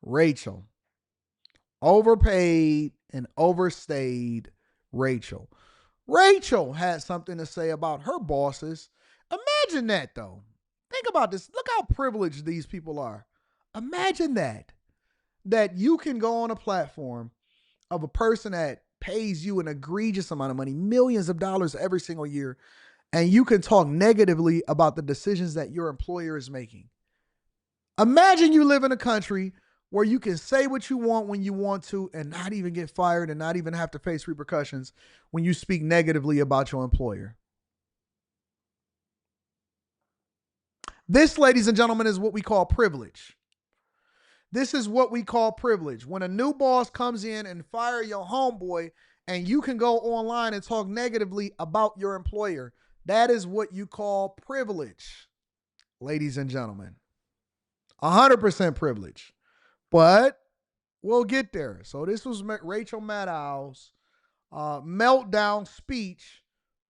Rachel. Overpaid and overstayed Rachel. Rachel had something to say about her bosses. Imagine that, though. Think about this. Look how privileged these people are. Imagine that you can go on a platform of a person that pays you an egregious amount of money, millions of dollars every single year, and you can talk negatively about the decisions that your employer is making. Imagine you live in a country where you can say what you want when you want to and not even get fired and not even have to face repercussions when you speak negatively about your employer. This, ladies and gentlemen, is what we call privilege. This is what we call privilege. When a new boss comes in and fire your homeboy and you can go online and talk negatively about your employer, that is what you call privilege, ladies and gentlemen. 100% privilege. But we'll get there. So this was Rachel Maddow's meltdown speech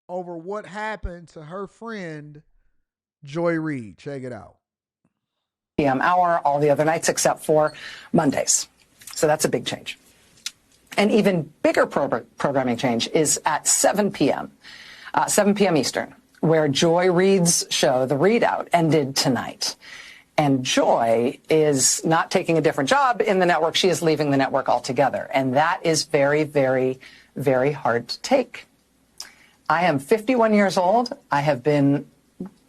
over what happened to her friend, Joy Reid. Check it out. PM hour, all the other nights except for Mondays. So that's a big change. An even bigger programming change is at 7 p.m., 7 p.m. Eastern, where Joy Reid's show, The Readout, ended tonight. And Joy is not taking a different job in the network. She is leaving the network altogether. And that is very, very, very hard to take. I am 51 years old. I have been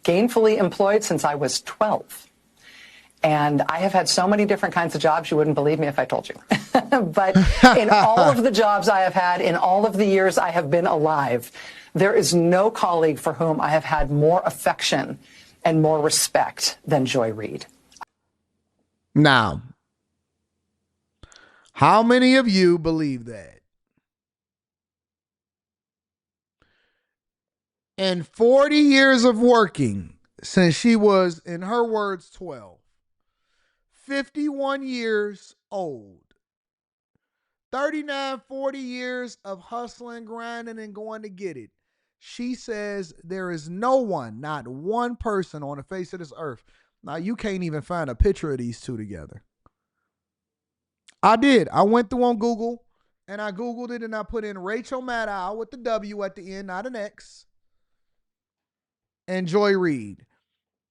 gainfully employed since I was 12. And I have had so many different kinds of jobs, you wouldn't believe me if I told you. But in all of the jobs I have had, in all of the years I have been alive, there is no colleague for whom I have had more affection and more respect than Joy Reid. Now, how many of you believe that? In 40 years of working, since she was, in her words, 12, 51 years old, 39, 40 years of hustling, grinding, and going to get it. She says there is no one, not one person on the face of this earth. Now, you can't even find a picture of these two together. I did. I went through on Google, and I Googled it, and I put in Rachel Maddow with the W at the end, not an X, and Joy Reid.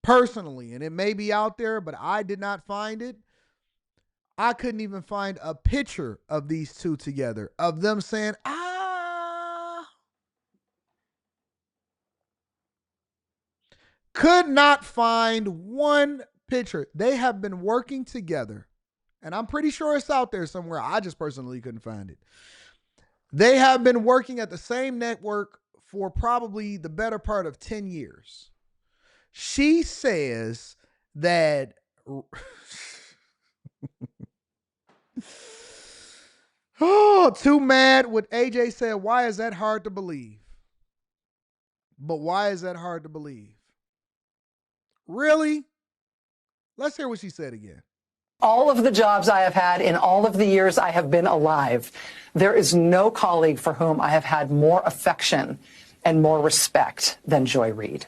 Personally, and it may be out there, but I did not find it. I couldn't even find a picture of these two together, of them saying, Could not find one picture. They have been working together, and I'm pretty sure it's out there somewhere. I just personally couldn't find it. They have been working at the same network for probably the better part of 10 years. She says that too mad what AJ said. Why is that hard to believe? But why is that hard to believe? Really? Let's hear what she said again. All of the jobs I have had in all of the years I have been alive, there is no colleague for whom I have had more affection and more respect than Joy Reid.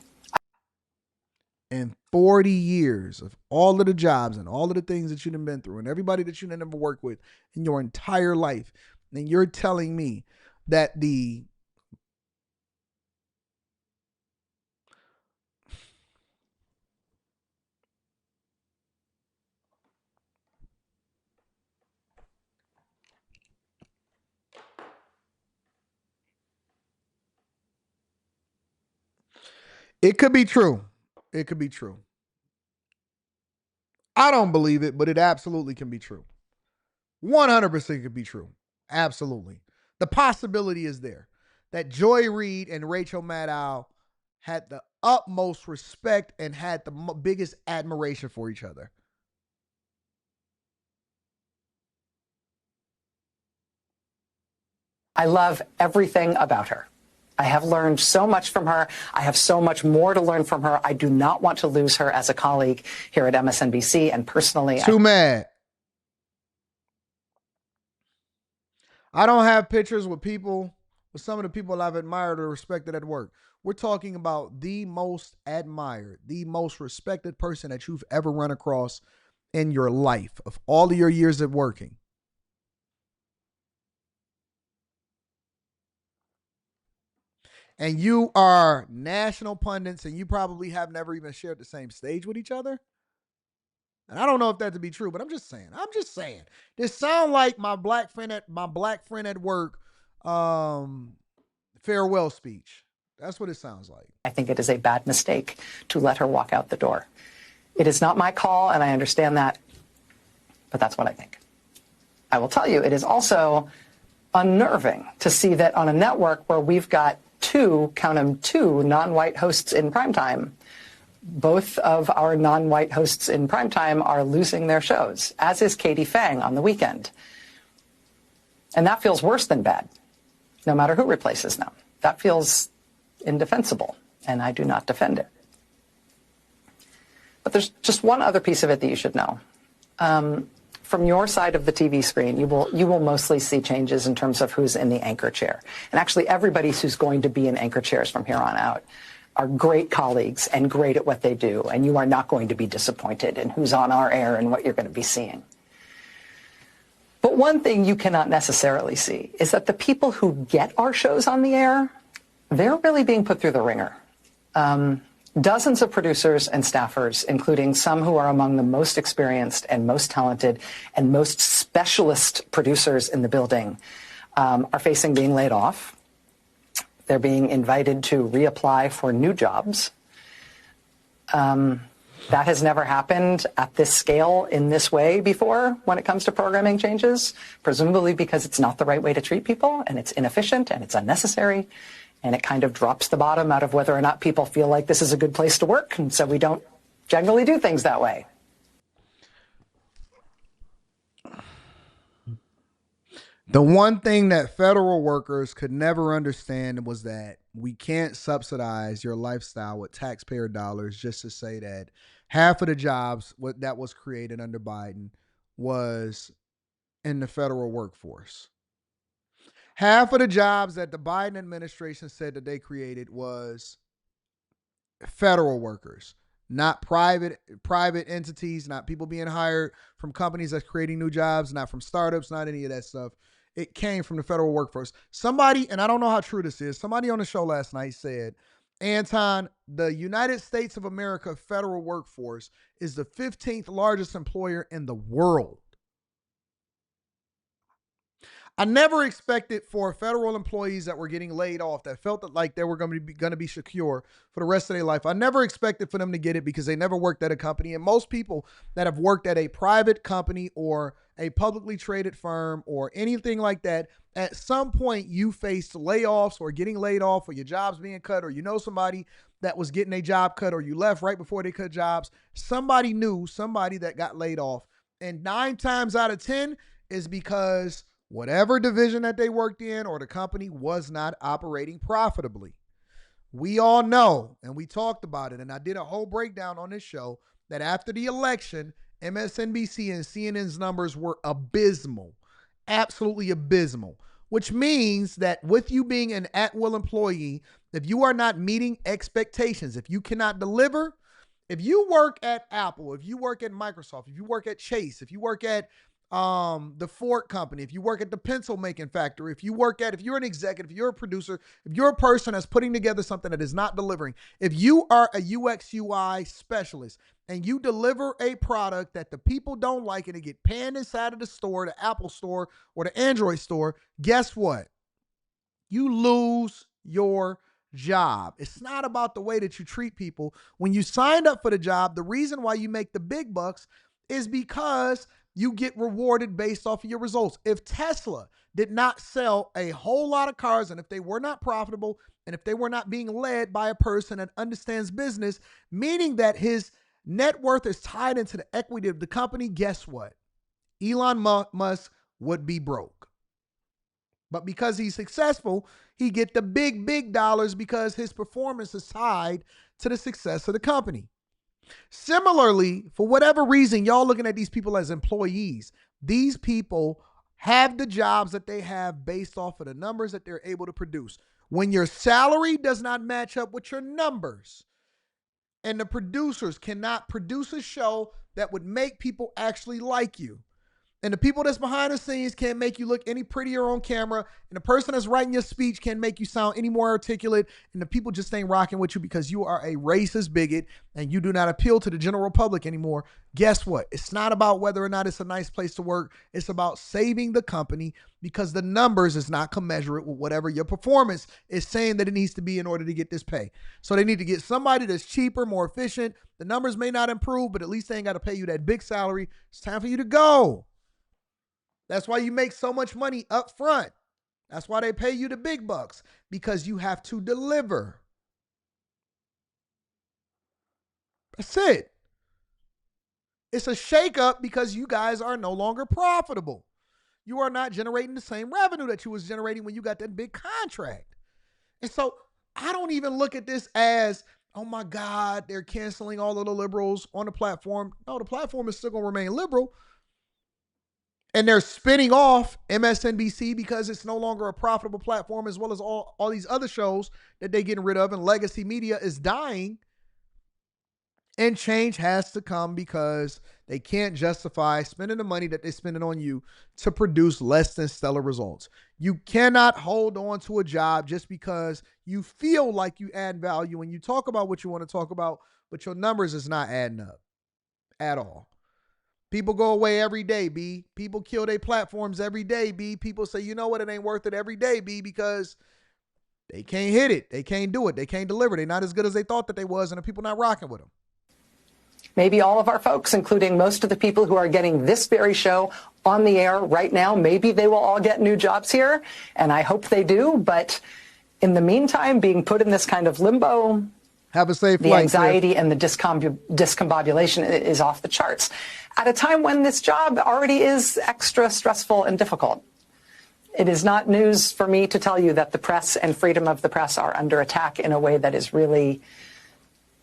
In 40 years of all of the jobs and all of the things that you've been through and everybody that you never worked with in your entire life, and you're telling me that it could be true. It could be true. I don't believe it, but it absolutely can be true. 100% could be true. Absolutely. The possibility is there that Joy Reid and Rachel Maddow had the utmost respect and had the biggest admiration for each other. I love everything about her. I have learned so much from her. I have so much more to learn from her. I do not want to lose her as a colleague here at MSNBC, and personally, Too mad. I don't have pictures with some of the people I've admired or respected at work. We're talking about the most admired, the most respected person that you've ever run across in your life of all of your years of working. And you are national pundits and you probably have never even shared the same stage with each other. And I don't know if that to be true, but I'm just saying. This sound like my black friend at work farewell speech. That's what it sounds like. I think it is a bad mistake to let her walk out the door. It is not my call, and I understand that, but that's what I think. I will tell you, it is also unnerving to see that on a network where we've got two non-white hosts in primetime, both of our non-white hosts in primetime are losing their shows, as is Katie Fang on the weekend. And that feels worse than bad, no matter who replaces them. That feels indefensible, and I do not defend it. But there's just one other piece of it that you should know. From your side of the TV screen, you will mostly see changes in terms of who's in the anchor chair. And actually, everybody who's going to be in anchor chairs from here on out are great colleagues and great at what they do, and you are not going to be disappointed in who's on our air and what you're going to be seeing. But one thing you cannot necessarily see is that the people who get our shows on the air, they're really being put through the ringer. Dozens of producers and staffers, including some who are among the most experienced and most talented and most specialist producers in the building, are facing being laid off. They're being invited to reapply for new jobs. That has never happened at this scale in this way before when it comes to programming changes, presumably because it's not the right way to treat people, and it's inefficient and it's unnecessary, and it kind of drops the bottom out of whether or not people feel like this is a good place to work, and so we don't generally do things that way. The one thing that federal workers could never understand was that we can't subsidize your lifestyle with taxpayer dollars just to say that half of the jobs that was created under Biden was in the federal workforce. Half of the jobs that the Biden administration said that they created was federal workers, not private entities, not people being hired from companies that's creating new jobs, not from startups, not any of that stuff. It came from the federal workforce. Somebody, and I don't know how true this is, somebody on the show last night said, Anton, the United States of America federal workforce is the 15th largest employer in the world. I never expected for federal employees that were getting laid off, that felt like they were going to be secure for the rest of their life. I never expected for them to get it because they never worked at a company. And most people that have worked at a private company or a publicly traded firm or anything like that, at some point you faced layoffs or getting laid off or your job's being cut, or you know somebody that was getting a job cut, or you left right before they cut jobs. Somebody knew somebody that got laid off. And 9 times out of 10 is because whatever division that they worked in or the company was not operating profitably. We all know, and we talked about it, and I did a whole breakdown on this show, that after the election, MSNBC and CNN's numbers were abysmal, absolutely abysmal, which means that with you being an at-will employee, if you are not meeting expectations, if you cannot deliver, if you work at Apple, if you work at Microsoft, if you work at Chase, if you work at the Ford company, if you work at the pencil making factory, if you're an executive, if you're a producer, if you're a person that's putting together something that is not delivering, if you are a UX UI specialist and you deliver a product that the people don't like and it get panned inside of the store, the Apple store or the Android store, guess what? You lose your job. It's not about the way that you treat people. When you signed up for the job, the reason why you make the big bucks is because you get rewarded based off of your results. If Tesla did not sell a whole lot of cars, and if they were not profitable, and if they were not being led by a person that understands business, meaning that his net worth is tied into the equity of the company, guess what? Elon Musk would be broke. But because he's successful, he get the big dollars because his performance is tied to the success of the company. Similarly, for whatever reason, y'all looking at these people as employees. These people have the jobs that they have based off of the numbers that they're able to produce. When your salary does not match up with your numbers, and the producers cannot produce a show that would make people actually like you. And the people that's behind the scenes can't make you look any prettier on camera. And the person that's writing your speech can't make you sound any more articulate. And the people just ain't rocking with you because you are a racist bigot and you do not appeal to the general public anymore. Guess what? It's not about whether or not it's a nice place to work. It's about saving the company because the numbers is not commensurate with whatever your performance is saying that it needs to be in order to get this pay. So they need to get somebody that's cheaper, more efficient. The numbers may not improve, but at least they ain't got to pay you that big salary. It's time for you to go. That's why you make so much money up front. That's why they pay you the big bucks, because you have to deliver. That's it. It's a shakeup because you guys are no longer profitable. You are not generating the same revenue that you was generating when you got that big contract. And so I don't even look at this as, oh my God, they're canceling all of the liberals on the platform. No, the platform is still going to remain liberal. And they're spinning off MSNBC because it's no longer a profitable platform, as well as all these other shows that they're getting rid of, and legacy media is dying. And change has to come because they can't justify spending the money that they're spending on you to produce less than stellar results. You cannot hold on to a job just because you feel like you add value and you talk about what you want to talk about, but your numbers is not adding up at all. People go away every day, B. People kill their platforms every day, B. People say, you know what, it ain't worth it every day, B, because they can't hit it. They can't do it. They can't deliver. They're not as good as they thought that they was, and the people not rocking with them. Maybe all of our folks, including most of the people who are getting this very show on the air right now, maybe they will all get new jobs here, and I hope they do. But in the meantime, being put in this kind of limbo, have a safe the flight, anxiety Cliff. and the discombobulation is off the charts at a time when this job already is extra stressful and difficult. It is not news for me to tell you that the press and freedom of the press are under attack in a way that is really,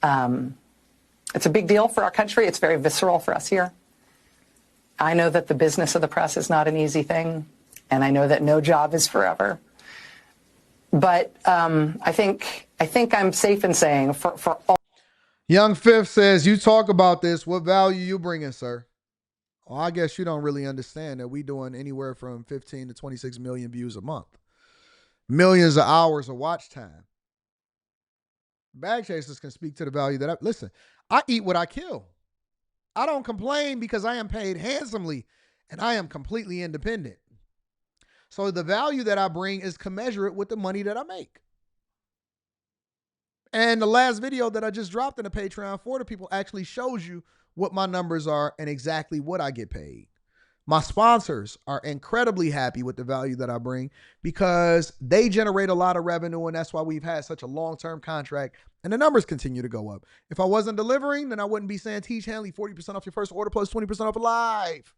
it's a big deal for our country. It's very visceral for us here. I know that the business of the press is not an easy thing, and I know that no job is forever. But I think I'm safe in saying for all. Young Fifth says, you talk about this. What value you bringing, sir? Well, I guess you don't really understand that we doing anywhere from 15 to 26 million views a month. Millions of hours of watch time. Bag chasers can speak to the value that listen, I eat what I kill. I don't complain because I am paid handsomely and I am completely independent. So the value that I bring is commensurate with the money that I make. And the last video that I just dropped in the Patreon for the people actually shows you what my numbers are and exactly what I get paid. My sponsors are incredibly happy with the value that I bring because they generate a lot of revenue, and that's why we've had such a long-term contract, and the numbers continue to go up. If I wasn't delivering, then I wouldn't be saying, Teach Hanley, 40% off your first order plus 20% off live.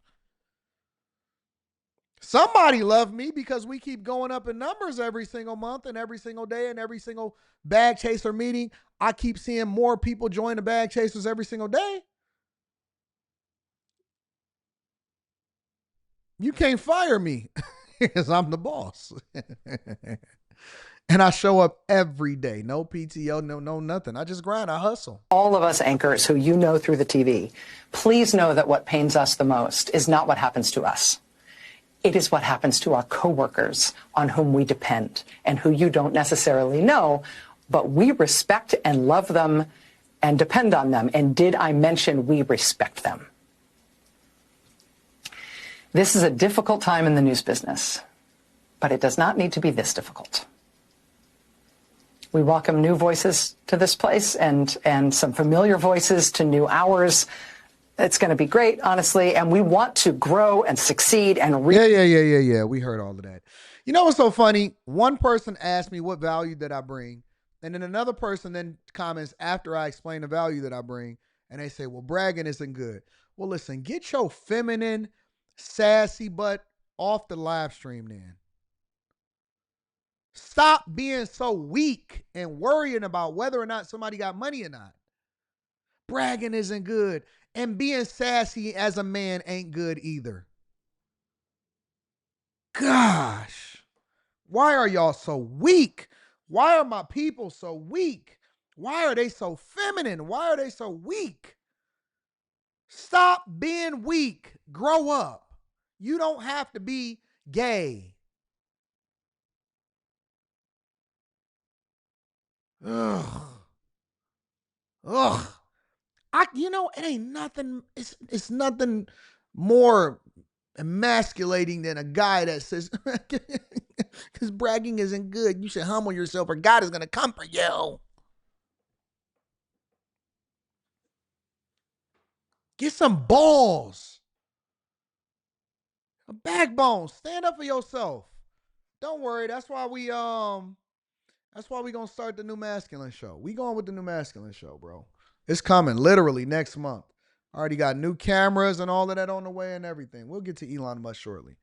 Somebody loved me because we keep going up in numbers every single month and every single day and every single bag chaser meeting. I keep seeing more people join the bag chasers every single day. You can't fire me because I'm the boss. And I show up every day. No PTO, no nothing. I just grind, I hustle. All of us anchors who you know through the TV, please know that what pains us the most is not what happens to us. It is what happens to our coworkers on whom we depend and who you don't necessarily know, but we respect and love them and depend on them. And did I mention we respect them? This is a difficult time in the news business, but it does not need to be this difficult. We welcome new voices to this place and some familiar voices to new hours. It's going to be great, honestly, and we want to grow and succeed and Yeah. We heard all of that. You know what's so funny? One person asked me what value that I bring, and then another person then comments after I explain the value that I bring, and they say, well, bragging isn't good. Well, listen, get your feminine, sassy butt off the live stream then. Stop being so weak and worrying about whether or not somebody got money or not. Bragging isn't good. And being sassy as a man ain't good either. Gosh, why are y'all so weak? Why are my people so weak? Why are they so feminine? Why are they so weak? Stop being weak. Grow up. You don't have to be gay. Ugh. Ugh. It ain't nothing. It's nothing more emasculating than a guy that says, because bragging isn't good. You should humble yourself or God is going to comfort you. Get some balls. A backbone. Stand up for yourself. Don't worry. That's why we gonna start the New Masculine show. We going with the New Masculine show, bro. It's coming literally next month. Already got new cameras and all of that on the way and everything. We'll get to Elon Musk shortly.